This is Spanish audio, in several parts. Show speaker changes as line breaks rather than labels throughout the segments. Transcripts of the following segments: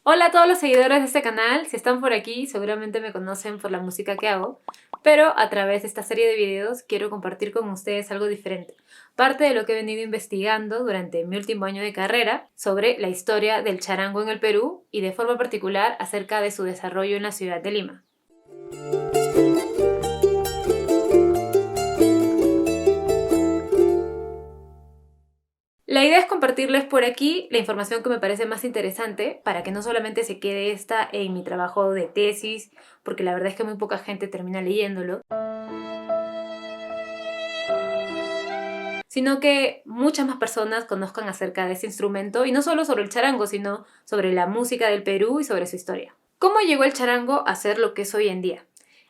Hola a todos los seguidores de este canal, si están por aquí seguramente me conocen por la música que hago, pero a través de esta serie de videos quiero compartir con ustedes algo diferente, parte de lo que he venido investigando durante mi último año de carrera sobre la historia del charango en el Perú y de forma particular acerca de su desarrollo en la ciudad de Lima. La idea es compartirles por aquí la información que me parece más interesante para que no solamente se quede esta en mi trabajo de tesis, porque la verdad es que muy poca gente termina leyéndolo, sino que muchas más personas conozcan acerca de este instrumento y no solo sobre el charango, sino sobre la música del Perú y sobre su historia. ¿Cómo llegó el charango a ser lo que es hoy en día?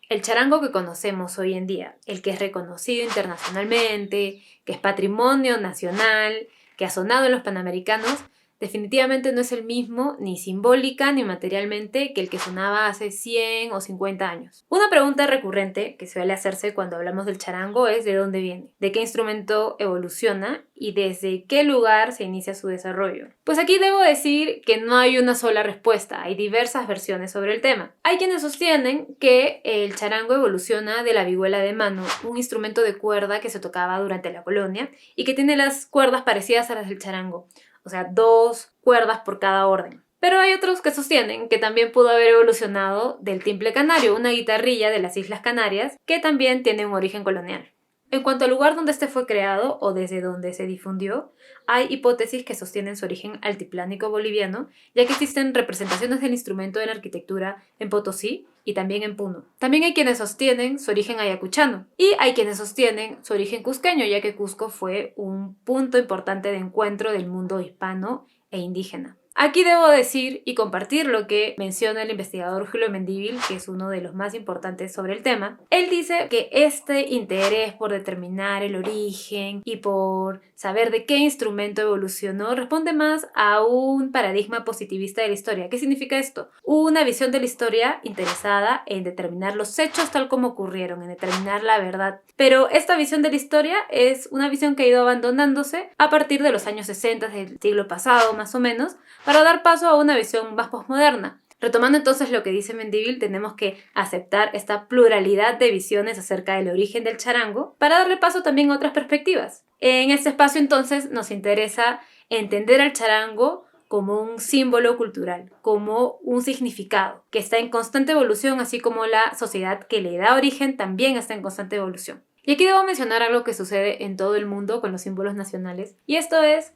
El charango que conocemos hoy en día, el que es reconocido internacionalmente, que es patrimonio nacional, que ha sonado en los Panamericanos, definitivamente no es el mismo ni simbólica ni materialmente que el que sonaba hace 100 o 50 años. Una pregunta recurrente que suele hacerse cuando hablamos del charango es ¿de dónde viene? ¿De qué instrumento evoluciona? ¿Y desde qué lugar se inicia su desarrollo? Pues aquí debo decir que no hay una sola respuesta, hay diversas versiones sobre el tema. Hay quienes sostienen que el charango evoluciona de la vihuela de mano, un instrumento de cuerda que se tocaba durante la colonia y que tiene las cuerdas parecidas a las del charango, o sea, 2 cuerdas por cada orden. Pero hay otros que sostienen que también pudo haber evolucionado del timple canario, una guitarrilla de las Islas Canarias, que también tiene un origen colonial. En cuanto al lugar donde este fue creado o desde donde se difundió, hay hipótesis que sostienen su origen altiplánico boliviano, ya que existen representaciones del instrumento en la arquitectura en Potosí y también en Puno. También hay quienes sostienen su origen ayacuchano y hay quienes sostienen su origen cusqueño, ya que Cusco fue un punto importante de encuentro del mundo hispano e indígena. Aquí debo decir y compartir lo que menciona el investigador Julio Mendívil, que es uno de los más importantes sobre el tema. Él dice que este interés por determinar el origen y por saber de qué instrumento evolucionó responde más a un paradigma positivista de la historia. ¿Qué significa esto? Una visión de la historia interesada en determinar los hechos tal como ocurrieron, en determinar la verdad. Pero esta visión de la historia es una visión que ha ido abandonándose a partir de los años 60 del siglo pasado, más o menos, para dar paso a una visión más posmoderna. Retomando entonces lo que dice Mendívil, tenemos que aceptar esta pluralidad de visiones acerca del origen del charango para darle paso también a otras perspectivas. En este espacio entonces nos interesa entender al charango como un símbolo cultural, como un significado que está en constante evolución, así como la sociedad que le da origen también está en constante evolución. Y aquí debo mencionar algo que sucede en todo el mundo con los símbolos nacionales, y esto es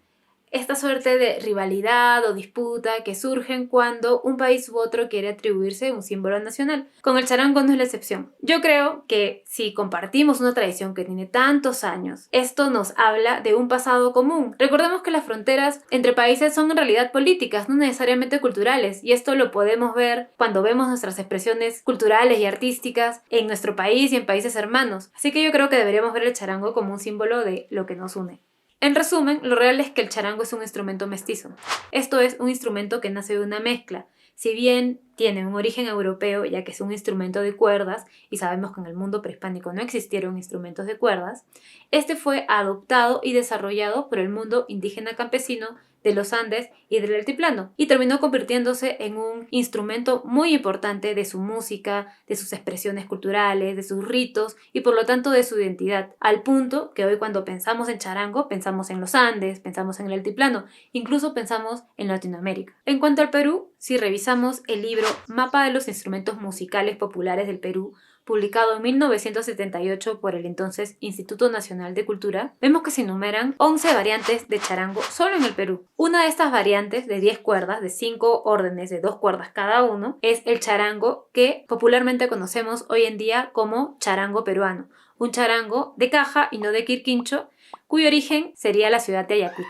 esta suerte de rivalidad o disputa que surgen cuando un país u otro quiere atribuirse un símbolo nacional. Con el charango no es la excepción. Yo creo que si compartimos una tradición que tiene tantos años, esto nos habla de un pasado común. Recordemos que las fronteras entre países son en realidad políticas, no necesariamente culturales, y esto lo podemos ver cuando vemos nuestras expresiones culturales y artísticas en nuestro país y en países hermanos. Así que yo creo que deberíamos ver el charango como un símbolo de lo que nos une. En resumen, lo real es que el charango es un instrumento mestizo. Esto es un instrumento que nace de una mezcla. Si bien tiene un origen europeo, ya que es un instrumento de cuerdas, y sabemos que en el mundo prehispánico no existieron instrumentos de cuerdas, este fue adoptado y desarrollado por el mundo indígena campesino de los Andes y del altiplano, y terminó convirtiéndose en un instrumento muy importante de su música, de sus expresiones culturales, de sus ritos y por lo tanto de su identidad, al punto que hoy cuando pensamos en charango pensamos en los Andes, pensamos en el altiplano, incluso pensamos en Latinoamérica. En cuanto al Perú, si revisamos el libro Mapa de los Instrumentos Musicales Populares del Perú, publicado en 1978 por el entonces Instituto Nacional de Cultura, vemos que se enumeran 11 variantes de charango solo en el Perú. Una de estas variantes de 10 cuerdas, de 5 órdenes de 2 cuerdas cada uno, es el charango que popularmente conocemos hoy en día como charango peruano, un charango de caja y no de quirquincho, cuyo origen sería la ciudad de Ayacucho.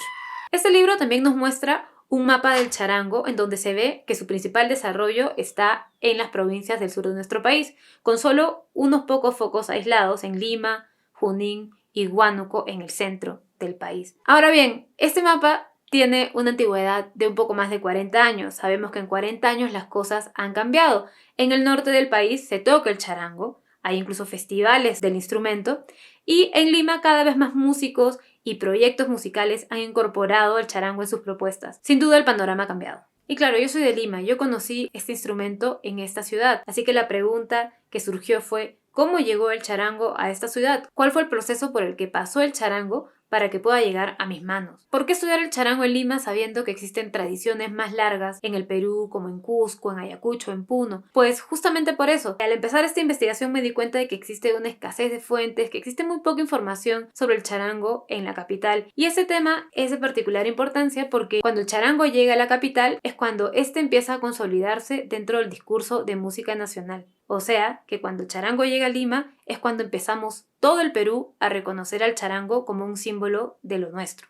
Este libro también nos muestra un mapa del charango en donde se ve que su principal desarrollo está en las provincias del sur de nuestro país, con solo unos pocos focos aislados en Lima, Junín y Huánuco en el centro del país. Ahora bien, este mapa tiene una antigüedad de un poco más de 40 años. Sabemos que en 40 años las cosas han cambiado. En el norte del país se toca el charango, hay incluso festivales del instrumento, y en Lima cada vez más músicos y proyectos musicales han incorporado el charango en sus propuestas. Sin duda el panorama ha cambiado. Y claro, yo soy de Lima, yo conocí este instrumento en esta ciudad, así que la pregunta que surgió fue, ¿cómo llegó el charango a esta ciudad? ¿Cuál fue el proceso por el que pasó el charango para que pueda llegar a mis manos? ¿Por qué estudiar el charango en Lima sabiendo que existen tradiciones más largas en el Perú, como en Cusco, en Ayacucho, en Puno? Pues justamente por eso. Al empezar esta investigación me di cuenta de que existe una escasez de fuentes, que existe muy poca información sobre el charango en la capital. Y este tema es de particular importancia porque cuando el charango llega a la capital es cuando este empieza a consolidarse dentro del discurso de música nacional. O sea, que cuando el charango llega a Lima es cuando empezamos todo el Perú a reconocer al charango como un símbolo de lo nuestro.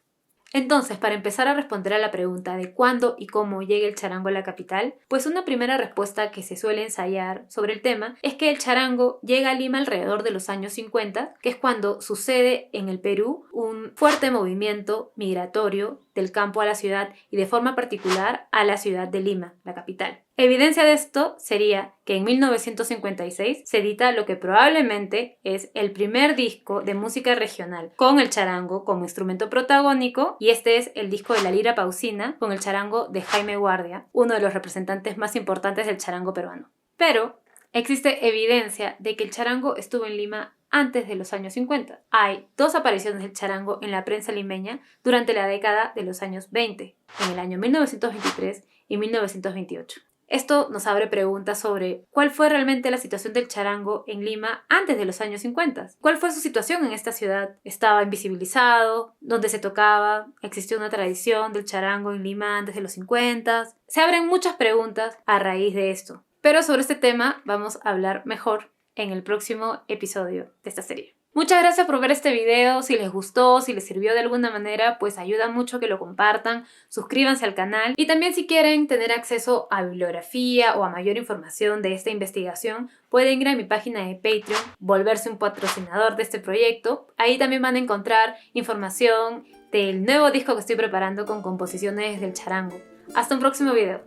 Entonces, para empezar a responder a la pregunta de cuándo y cómo llega el charango a la capital, pues una primera respuesta que se suele ensayar sobre el tema es que el charango llega a Lima alrededor de los años 50, que es cuando sucede en el Perú un fuerte movimiento migratorio del campo a la ciudad y de forma particular a la ciudad de Lima, la capital. Evidencia de esto sería que en 1956 se edita lo que probablemente es el primer disco de música regional con el charango como instrumento protagónico, y este es el disco de La Lira Pausina con el charango de Jaime Guardia, uno de los representantes más importantes del charango peruano. Pero existe evidencia de que el charango estuvo en Lima antes de los años 50. Hay 2 apariciones del charango en la prensa limeña durante la década de los años 20, en el año 1923 y 1928. Esto nos abre preguntas sobre cuál fue realmente la situación del charango en Lima antes de los años 50. ¿Cuál fue su situación en esta ciudad? ¿Estaba invisibilizado? ¿Dónde se tocaba? ¿Existió una tradición del charango en Lima antes de los 50? Se abren muchas preguntas a raíz de esto. Pero sobre este tema vamos a hablar mejor en el próximo episodio de esta serie. Muchas gracias por ver este video. Si les gustó, si les sirvió de alguna manera, pues ayuda mucho que lo compartan. Suscríbanse al canal. Y también si quieren tener acceso a bibliografía o a mayor información de esta investigación, pueden ir a mi página de Patreon, volverse un patrocinador de este proyecto. Ahí también van a encontrar información del nuevo disco que estoy preparando con composiciones del charango. Hasta un próximo video.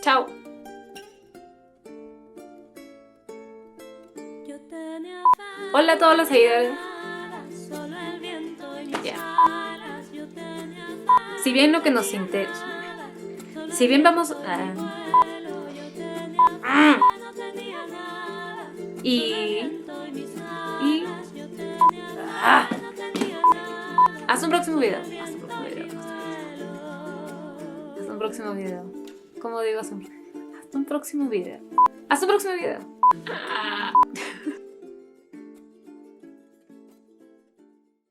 ¡Chao! Hola a todos los seguidores. Yeah. Si bien lo que nos interesa, si bien vamos a... Haz un próximo video. Haz un próximo video. ¿Cómo digo? Haz un próximo video. Haz un próximo video.